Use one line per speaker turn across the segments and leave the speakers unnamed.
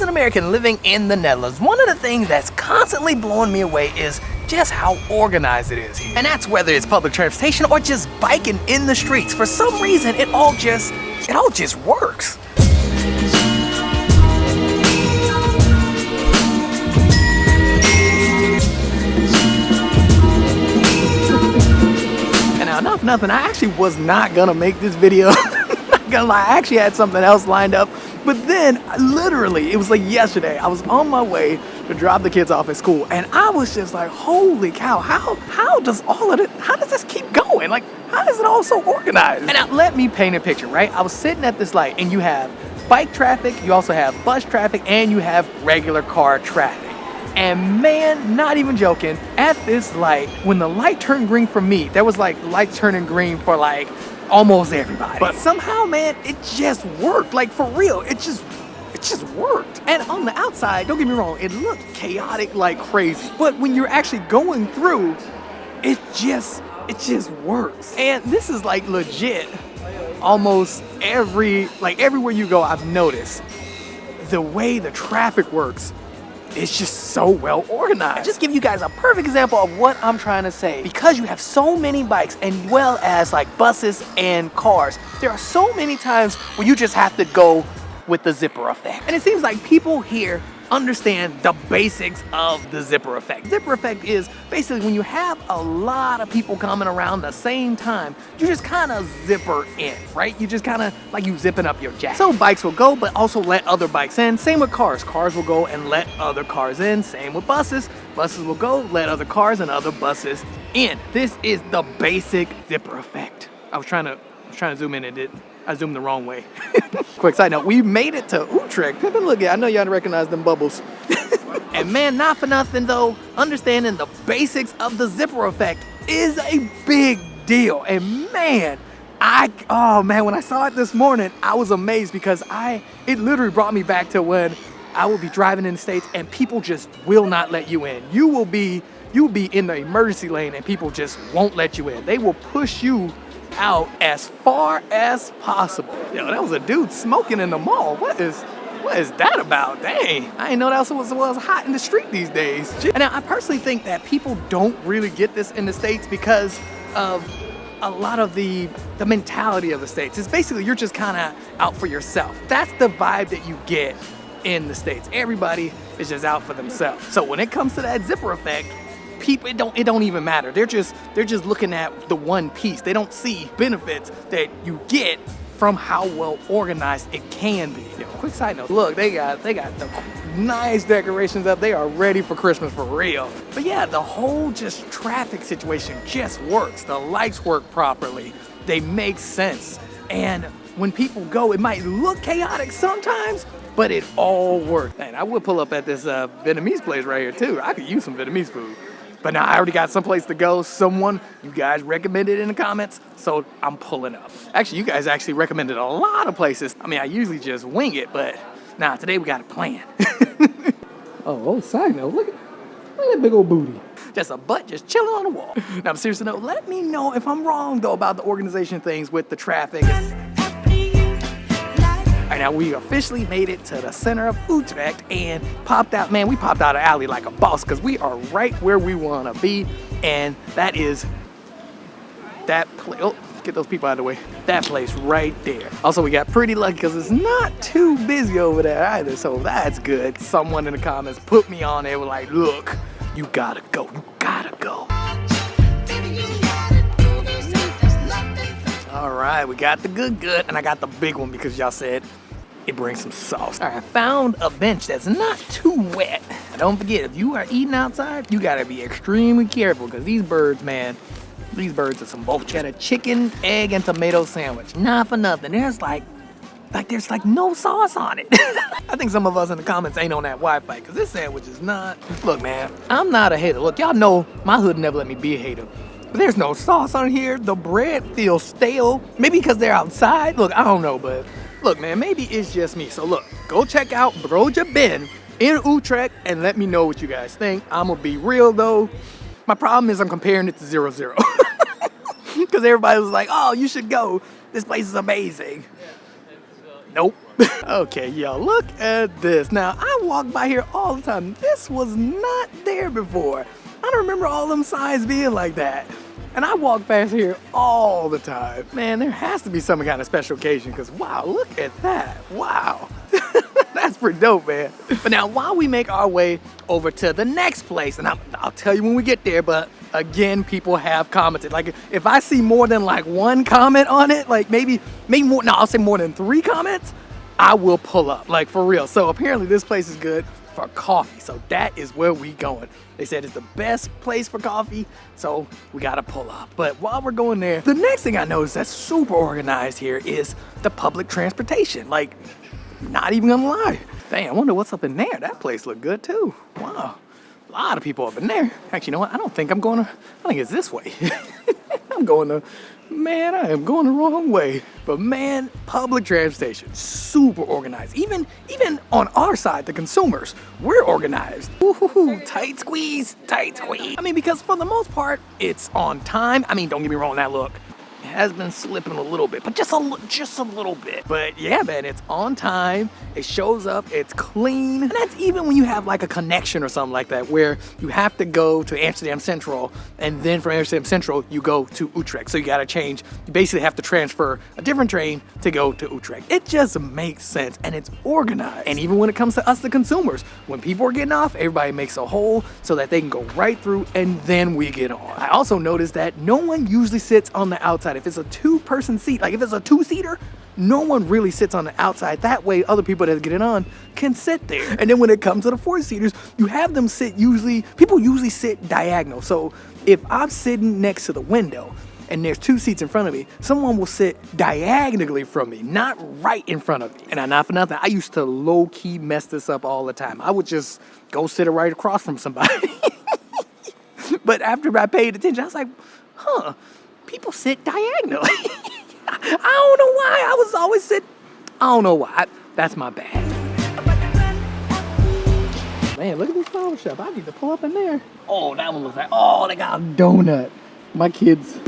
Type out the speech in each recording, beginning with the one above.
an American living in the Netherlands, one of the things that's constantly blowing me away is just how organized it is here. And that's whether it's public transportation or just biking in the streets. For some reason, it all just works. And now, not for nothing, I actually was not gonna make this video. Not gonna lie, I actually had something else lined up. But then, literally, it was like yesterday, I was on my way to drop the kids off at school, and I was just like, holy cow, how does all of it, how does this keep going? Like, how is it all so organized? And now, let me paint a picture, right? I was sitting at this light, and you have bike traffic, you also have bus traffic, and you have regular car traffic. And man, not even joking, at this light, when the light turned green for me, there was like light turning green for like almost everybody. But somehow, man, it just worked. Like, for real, it just worked. And on the outside, don't get me wrong, it looked chaotic like crazy. But when you're actually going through, it just works. And this is like legit almost everywhere you go, I've noticed the way the traffic works. It's just so well organized. I'll just give you guys a perfect example of what I'm trying to say. Because you have so many bikes and well as like buses and cars, there are so many times where you just have to go with the zipper effect. And it seems like people here understand the basics of the zipper effect. Zipper effect is basically when you have a lot of people coming around the same time, you just kind of zipper in, right? You just kind of like you zipping up your jacket. So bikes will go, but also let other bikes in. Same with cars. Cars will go and let other cars in. Same with buses. Buses will go, let other cars and other buses in. This is the basic zipper effect. I was trying to zoom in and I zoomed the wrong way. Quick side note, we made it to Utrecht. Look at, I know y'all recognize them bubbles. And man, not for nothing though, understanding the basics of the zipper effect is a big deal. And man, when I saw it this morning, I was amazed because it literally brought me back to when I would be driving in the States and people just will not let you in. You will be in the emergency lane and people just won't let you in. They will push you out as far as possible. Yo, that was a dude smoking in the mall. What is that about? Dang, I didn't know that was hot in the street these days. And I personally think that people don't really get this in the States because of a lot of the mentality of the States. It's basically you're just kind of out for yourself. That's the vibe that you get in the States. Everybody is just out for themselves. So when it comes to that zipper effect, people, it don't even matter. They're just looking at the one piece. They don't see benefits that you get from how well organized it can be. Yo, quick side note, look, they got the nice decorations up. They are ready for Christmas for real. But yeah, the whole just traffic situation just works. The lights work properly. They make sense. And when people go, it might look chaotic sometimes, but it all works. And I would pull up at this Vietnamese place right here too. I could use some Vietnamese food. But now I already got someplace to go. You guys recommended it in the comments, so I'm pulling up. Actually, you guys actually recommended a lot of places. I mean, I usually just wing it, but nah, today we got a plan. Oh, side note, look at that big old booty. Just a butt just chilling on the wall. Now, seriously though, let me know if I'm wrong though about the organization things with the traffic. All right, now we officially made it to the center of Utrecht and popped out, man, we popped out an alley like a boss because we are right where we want to be. And that is that place. Oh, get those people out of the way. That place right there. Also, we got pretty lucky because it's not too busy over there either, so that's good. Someone in the comments put me on there, were like, look, you gotta go, you gotta go. All right, we got the good, and I got the big one because y'all said it brings some sauce. All right, I found a bench that's not too wet. Don't forget, if you are eating outside, you gotta be extremely careful because these birds, man, these birds are some vultures. Got a chicken, egg, and tomato sandwich. Not for nothing. There's there's no sauce on it. I think some of us in the comments ain't on that Wi-Fi because this sandwich is not. Look, man, I'm not a hater. Look, y'all know my hood never let me be a hater. But there's no sauce on here. The bread feels stale. Maybe because they're outside. Look, I don't know, but look, man, maybe it's just me. So look, go check out Broodje Ben in Utrecht and let me know what you guys think. I'm gonna be real though. My problem is I'm comparing it to 00. Because everybody was like, oh, you should go. This place is amazing. Nope. Okay, y'all, look at this. Now, I walk by here all the time. This was not there before. I don't remember all them signs being like that. And I walk past here all the time. Man, there has to be some kind of special occasion because wow, look at that. Wow. That's pretty dope, man. But now while we make our way over to the next place, and I'll tell you when we get there, but again, people have commented. Like if I see more than like one comment on it, like maybe more, no, I'll say more than 3 comments, I will pull up, like for real. So apparently this place is good for coffee. So that is where we going. They said it's the best place for coffee, so we gotta pull up. But while we're going there, the next thing I noticed that's super organized here is the public transportation. Like, not even gonna lie. Dang, I wonder what's up in there. That place looked good too. Wow, a lot of people up in there. Actually, you know what? I don't think I'm going to, I think it's this way. I'm going to, man, I am going the wrong way. But man, public transportation, super organized. Even on our side, the consumers, we're organized. Ooh, tight squeeze, tight squeeze. I mean, because for the most part, it's on time. I mean, don't get me wrong, that look. It has been slipping a little bit, but just a little bit. But yeah, man, it's on time. It shows up, it's clean. And that's even when you have like a connection or something like that, where you have to go to Amsterdam Central, and then from Amsterdam Central, you go to Utrecht. So you gotta change, you basically have to transfer a different train to go to Utrecht. It just makes sense, and it's organized. And even when it comes to us, the consumers, when people are getting off, everybody makes a hole so that they can go right through, and then we get on. I also noticed that no one usually sits on the outside. If it's a 2-person seat, like if it's a 2-seater, no one really sits on the outside. That way other people that are getting on can sit there. And then when it comes to the 4-seaters, you have them sit people usually sit diagonal. So if I'm sitting next to the window and there's 2 seats in front of me, someone will sit diagonally from me, not right in front of me. And not for nothing, I used to low-key mess this up all the time. I would just go sit right across from somebody. But after I paid attention, I was like, huh, people sit diagonally. I don't know why. I was always I don't know why. That's my bad. Man, look at this flower shop. I need to pull up in there. Oh, that one looks like, oh, they got a donut. My kids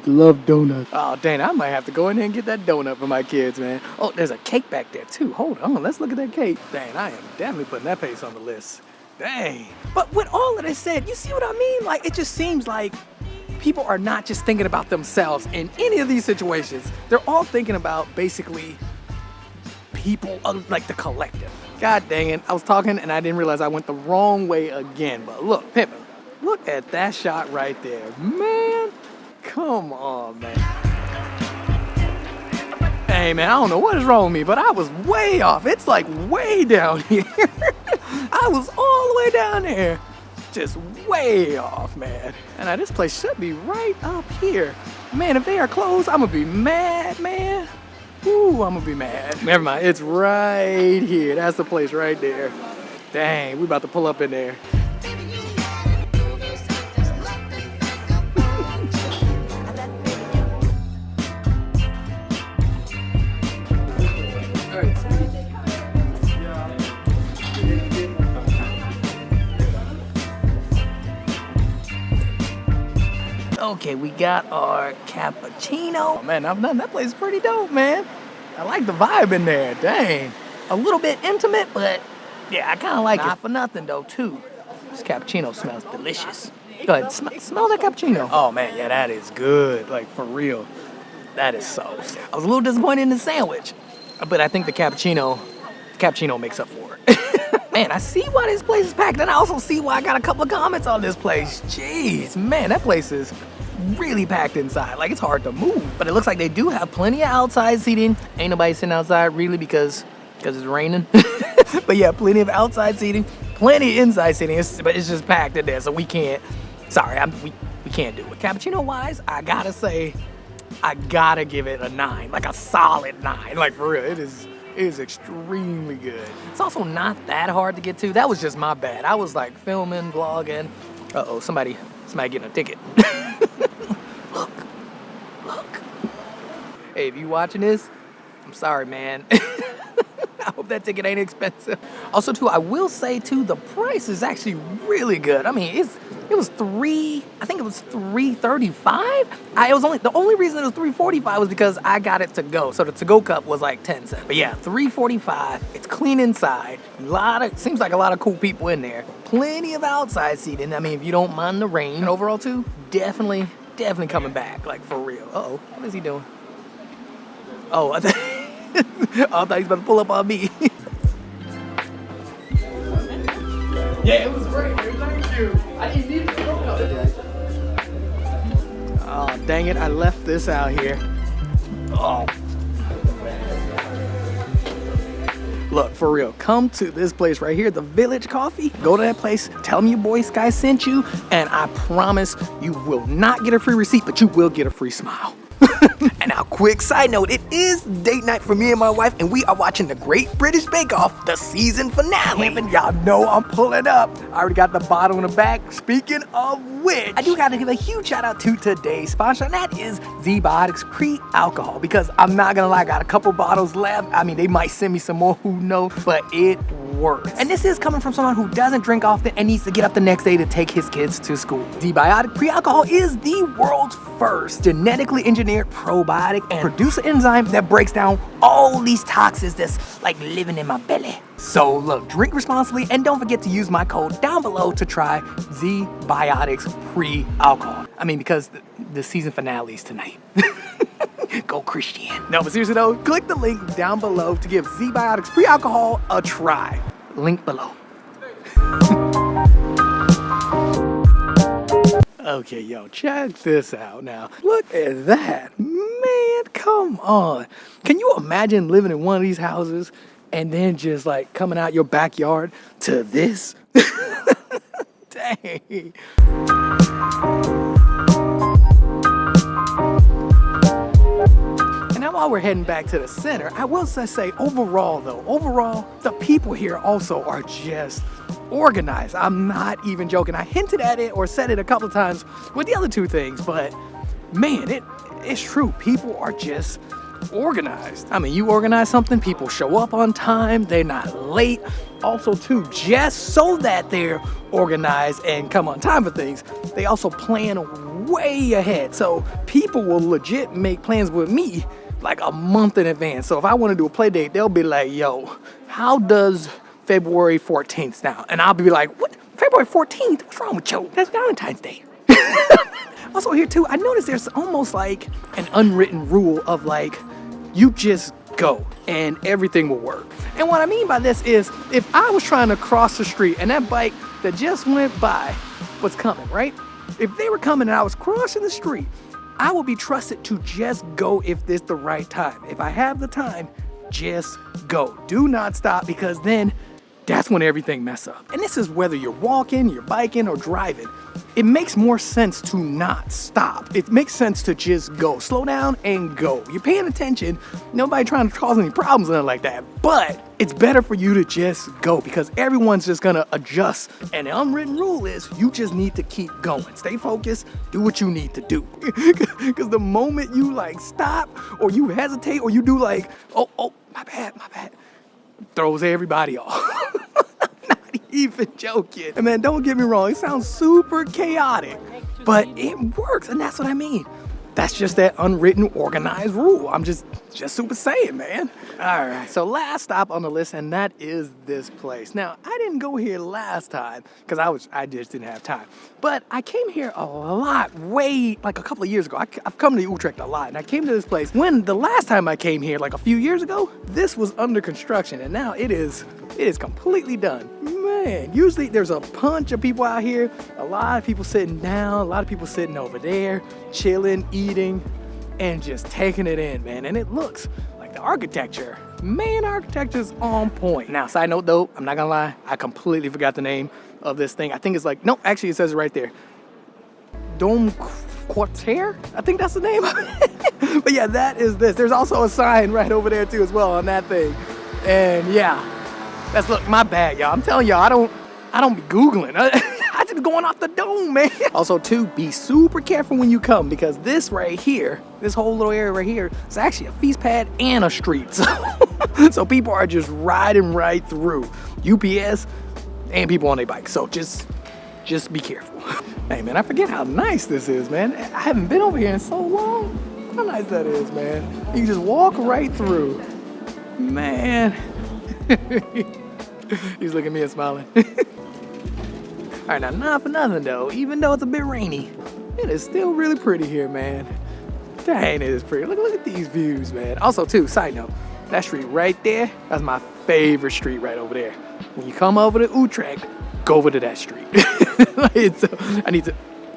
love donuts. Oh, dang, I might have to go in there and get that donut for my kids, man. Oh, there's a cake back there too. Hold on, let's look at that cake. Dang, I am definitely putting that place on the list. Dang. But with all of this said, you see what I mean? Like, it just seems like people are not just thinking about themselves in any of these situations. They're all thinking about basically people, like the collective. God dang it, I was talking and I didn't realize I went the wrong way again. But look, Pimpin', look at that shot right there. Man, come on, man. Hey, man, I don't know what is wrong with me, but I was way off. It's like way down here. I was all the way down there. Just way off, man. And now this place should be right up here. Man, if they are closed, I'm gonna be mad, man. Ooh, I'm gonna be mad. Never mind, it's right here. That's the place right there. Dang, we about to pull up in there. Okay, we got our cappuccino. Oh, man, that place is pretty dope, man. I like the vibe in there, dang. A little bit intimate, but yeah, I kind of like it. Not for nothing, though, too. This cappuccino smells delicious. Go ahead, smell that cappuccino. Oh, man, yeah, that is good, like, for real. That is so. I was a little disappointed in the sandwich, but I think the cappuccino makes up for it. Man, I see why this place is packed, and I also see why I got a couple of comments on this place. Jeez, man, that place is really packed inside. Like, it's hard to move. But it looks like they do have plenty of outside seating. Ain't nobody sitting outside, really, because it's raining. But yeah, plenty of outside seating, plenty of inside seating, but it's just packed in there, so we can't, sorry, we can't do it. Cappuccino-wise, I gotta say, I gotta give it a 9, like a solid 9. Like, for real, it is extremely good. It's also not that hard to get to. That was just my bad. I was like filming, vlogging. Uh-oh, somebody getting a ticket. Look. Hey, if you watching this, I'm sorry, man. I hope that ticket ain't expensive. Also, too, I will say, too, the price is actually really good. I mean, it was I think it was $3.35. The only reason it was $3.45 was because I got it to go. So the to-go cup was like 10 cents. But yeah, $3.45. It's clean inside. Seems like a lot of cool people in there. Plenty of outside seating. I mean, if you don't mind the rain. And overall, too, definitely coming back. Like, for real. Uh-oh, what is he doing? Oh, I thought he was about to pull up on me. Yeah, it was great, dude. Thank you. I didn't need to go. Oh, dang it. I left this out here. Oh. Look, for real, come to this place right here, the Village Coffee. Go to that place, tell them your boy Sky sent you, and I promise you will not get a free receipt, but you will get a free smile. And now, quick side note, it is date night for me and my wife, and we are watching the Great British Bake Off, the season finale. And y'all know I'm pulling up. I already got the bottle in the back. Speaking of which, I do gotta give a huge shout out to today's sponsor, and that is ZBiotics Pre-Alcohol, because I'm not gonna lie, I got a couple bottles left. I mean, they might send me some more, who knows, but it works. And this is coming from someone who doesn't drink often and needs to get up the next day to take his kids to school. ZBiotic Pre-Alcohol is the world's first genetically engineered probiotic and produce an enzyme that breaks down all these toxins that's like living in my belly. So look, drink responsibly and don't forget to use my code down below to try ZBiotics Pre-Alcohol. I mean, because the season finale is tonight. Go Christian. No, but seriously though, click the link down below to give ZBiotics Pre-Alcohol a try. Link below. Okay, yo, check this out now. Look at that. Man, come on. Can you imagine living in one of these houses and then just like coming out your backyard to this? Dang. Now while we're heading back to the center, I will say overall, the people here also are just organized. I'm not even joking. I hinted at it or said it a couple of times with the other two things, but man, it's true. People are just organized. I mean, you organize something, people show up on time, they're not late. Also too, just so that they're organized and come on time for things, they also plan way ahead. So people will legit make plans with me like a month in advance. So if I want to do a play date, they'll be like, yo, how does February 14th sound? And I'll be like, what? February 14th? What's wrong with you? That's Valentine's Day. Also here too, I noticed there's almost like an unwritten rule of like, you just go and everything will work. And what I mean by this is, if I was trying to cross the street and that bike that just went by was coming, right? If they were coming and I was crossing the street, I will be trusted to just go if it's the right time. If I have the time, just go. Do not stop, because then that's when everything mess up. And this is whether you're walking, you're biking, or driving. It makes more sense to not stop. It makes sense to just go. Slow down and go. You're paying attention. Nobody trying to cause any problems or anything like that. But it's better for you to just go, because everyone's just gonna adjust. And the unwritten rule is you just need to keep going. Stay focused. Do what you need to do. Because the moment you like stop or you hesitate or you do like, oh, my bad, throws everybody off. Not even joking. And man, don't get me wrong, it sounds super chaotic, but it works, and that's what I mean. That's just that unwritten, organized rule. I'm just super saying, man. All right, so last stop on the list, and that is this place. Now, I didn't go here last time because I just didn't have time. But I came here a lot, like a couple of years ago. I've come to Utrecht a lot, and I came to this place when the last time I came here, like a few years ago, this was under construction, and now it is completely done. Man, usually there's a bunch of people out here, a lot of people sitting down, a lot of people sitting over there, chilling, eating, and just taking it in, man. And it looks like the architecture, man, architecture's on point. Now, side note though, I'm not gonna lie, I completely forgot the name of this thing. I think it's like, no, actually it says it right there. Dome Quartier? I think that's the name of it. But yeah, that is this. There's also a sign right over there too as well on that thing. And yeah, look, my bad, y'all. I'm telling y'all, I don't be Googling. I just be going off the dome, man. Also, too, be super careful when you come, because this right here, this whole little area right here, is actually a feast pad and a street. So So people are just riding right through UPS and people on their bikes. So just be careful. Hey man, I forget how nice this is, man. I haven't been over here in so long. How nice that is, man. You can just walk right through. Man. He's looking at me and smiling. All right, now not for nothing though, even though it's a bit rainy, it is still really pretty here, man. Dang, it is pretty. Look at these views, man. Also too, side note, that street right there, that's my favorite street right over there. When you come over to Utrecht, go over to that street.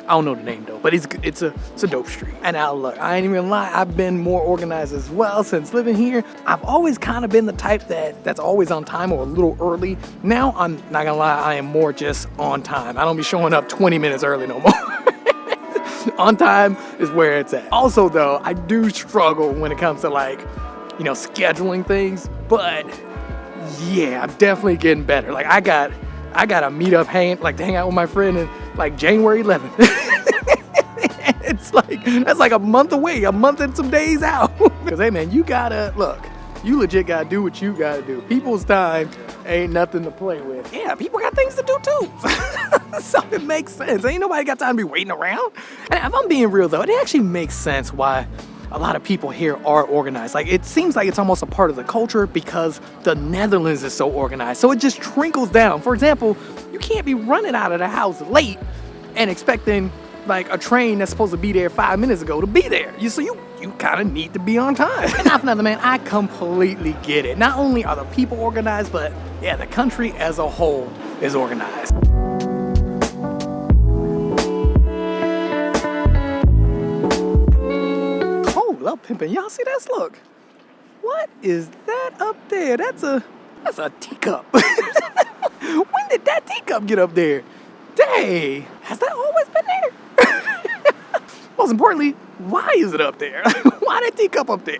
I don't know the name though, but it's a dope street. And now look, I ain't even gonna lie, I've been more organized as well since living here. I've always kind of been the type that's always on time or a little early. Now I'm not gonna lie, I am more just on time. I don't be showing up 20 minutes early no more. On time is where it's at. Also though, I do struggle when it comes to like, scheduling things, but yeah, I'm definitely getting better. Like I got a meetup to hang out with my friend in like January 11th. It's like, that's like a month away, a month and some days out. Cause hey man, you legit gotta do what you gotta do. People's time ain't nothing to play with. Yeah, people got things to do too. So it makes sense. Ain't nobody got time to be waiting around. And if I'm being real though, it actually makes sense why a lot of people here are organized. Like it seems like it's almost a part of the culture because the Netherlands is so organized. So it just trickles down. For example, you can't be running out of the house late and expecting like a train that's supposed to be there 5 minutes ago to be there. So you kind of need to be on time. And not for nothing, man, I completely get it. Not only are the people organized, but yeah, the country as a whole is organized. Up pimping, y'all see this? Look, what is that up there? That's a teacup. When did that teacup get up there? Dang, has that always been there? Most importantly, why is it up there? Why that teacup up there?